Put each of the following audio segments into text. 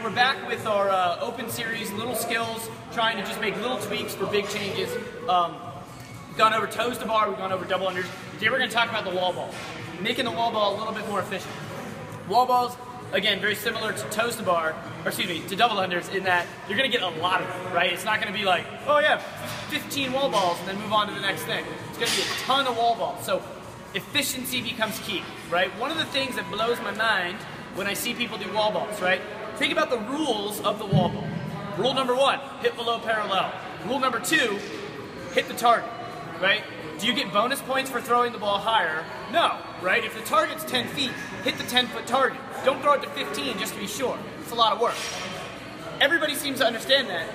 we're back with our open series, little skills, trying to just make little tweaks for big changes. We've gone over toes to bar, we've gone over double unders. Today we're going to talk about the wall ball, making the wall ball a little bit more efficient. Wall balls, again, very similar to toes to bar, or excuse me, to double unders in that you're going to get a lot of them, right? It's not going to be like, oh yeah, 15 wall balls and then move on to the next thing. It's going to be a ton of wall balls. So efficiency becomes key, right? One of the things that blows my mind when I see people do wall balls, right? Think about the rules of the wall ball. Rule number 1, hit below parallel. Rule number 2, hit the target, right? Do you get bonus points for throwing the ball higher? No, right? If the target's 10 feet, hit the 10-foot target. Don't throw it to 15 just to be sure. It's a lot of work. Everybody seems to understand that.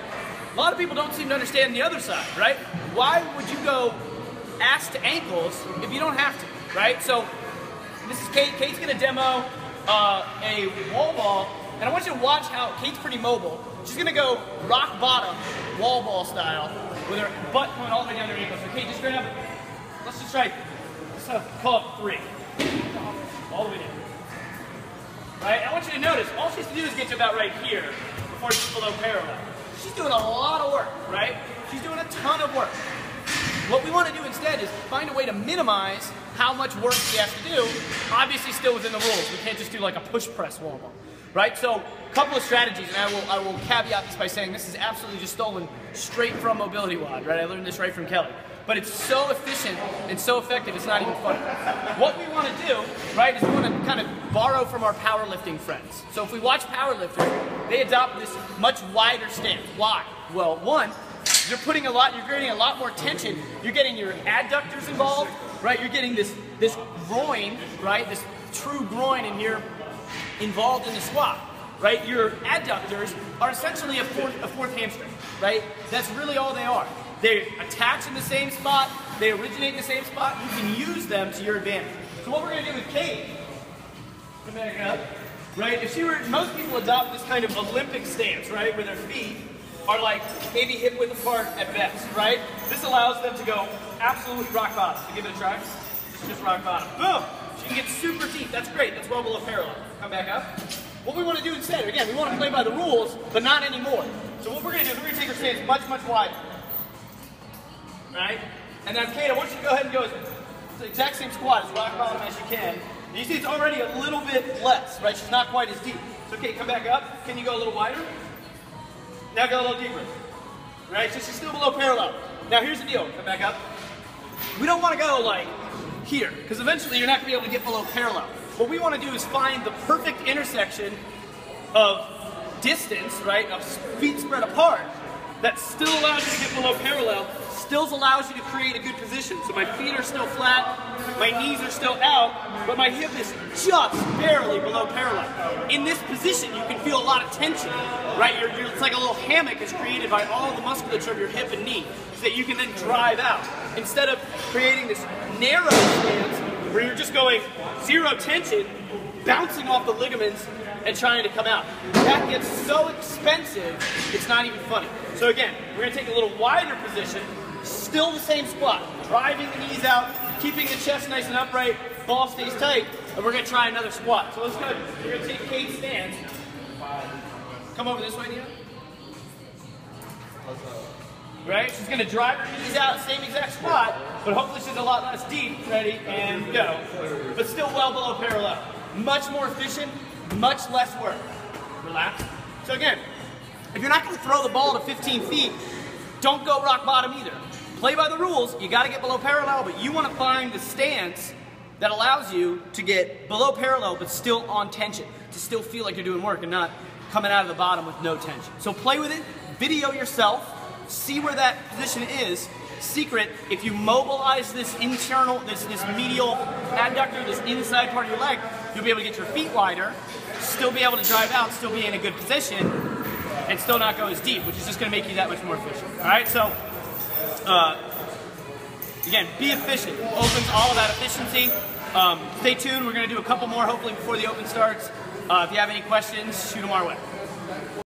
A lot of people don't seem to understand the other side, right? Why would you go ass to ankles if you don't have to, right? So this is Kate. Kate's gonna demo a wall ball, and I want you to watch how Kate's pretty mobile. She's gonna go rock bottom, wall ball style, with her butt going all the way down her ankle. So Kate, just grab it. Let's just try, call up 3. All the way down. Right? I want you to notice, all she has to do is get to about right here before she's below parallel. She's doing a lot of work, right? She's doing a ton of work. What we want to do instead is find a way to minimize how much work she has to do, obviously still within the rules. We can't just do like a push press wall ball, right? So a couple of strategies, and I will caveat this by saying this is absolutely just stolen straight from Mobility WOD, right? I learned this right from Kelly. But it's so efficient and so effective, it's not even funny. What we want to do, right, is we want to kind of borrow from our powerlifting friends. So if we watch powerlifters, they adopt this much wider stance. Why? Well, one, you're creating a lot more tension. You're getting your adductors involved, right? You're getting this groin, right? This true groin in here involved in the squat, right? Your adductors are essentially a fourth hamstring, right? That's really all they are. They attach in the same spot, they originate in the same spot, you can use them to your advantage. So what we're going to do with Kate, come back up, right? If she were, most people adopt this kind of Olympic stance, right? Where their feet are like maybe hip width apart at best, right? This allows them to go absolute rock bottom. So give it a try. Just rock bottom. Boom! She can get super deep. That's great. That's well below parallel. Come back up. What we want to do instead, again, we want to play by the rules, but not anymore. So what we're going to do is we're going to take our stance much, much wider. Right? And then, Kate, I want you to go ahead and go the exact same squat as rock bottom as you can. And you see it's already a little bit less, right? She's not quite as deep. So, Kate, come back up. Can you go a little wider? Now go a little deeper. Right? So she's still below parallel. Now, here's the deal. Come back up. We don't want to go like here, because eventually you're not going to be able to get below parallel. What we want to do is find the perfect intersection of distance, right, of feet spread apart, that still allows you to get below parallel, still allows you to create a good position. So my feet are still flat, my knees are still out, but my hip is just barely below parallel. In this position, you can feel a lot of tension, right? It's like a little hammock is created by all the musculature of your hip and knee, so that you can then drive out. Instead of creating this narrow stance, where you're just going zero tension, bouncing off the ligaments, and trying to come out. That gets so expensive, it's not even funny. So again, we're going to take a little wider position, still the same squat, driving the knees out, keeping the chest nice and upright, ball stays tight, and we're going to try another squat. So let's go. We're going to take Kate's stance. Come over this way, Nina. Right? She's going to drive her knees out, same exact squat, but hopefully she's a lot less deep. Ready, and go. But still well below parallel. Much more efficient, much less work. Relax. So again, if you're not going to throw the ball to 15 feet, don't go rock bottom either. Play by the rules. You got to get below parallel, but you want to find the stance that allows you to get below parallel but still on tension, to still feel like you're doing work and not coming out of the bottom with no tension. So play with it, video yourself, see where that position is. Secret, if you mobilize this internal, this medial adductor, this inside part of your leg, you'll be able to get your feet wider, still be able to drive out, still be in a good position, and still not go as deep, which is just going to make you that much more efficient. All right, so again, be efficient. Open's all about efficiency. Stay tuned. We're going to do a couple more hopefully before the open starts. If you have any questions, shoot them our way.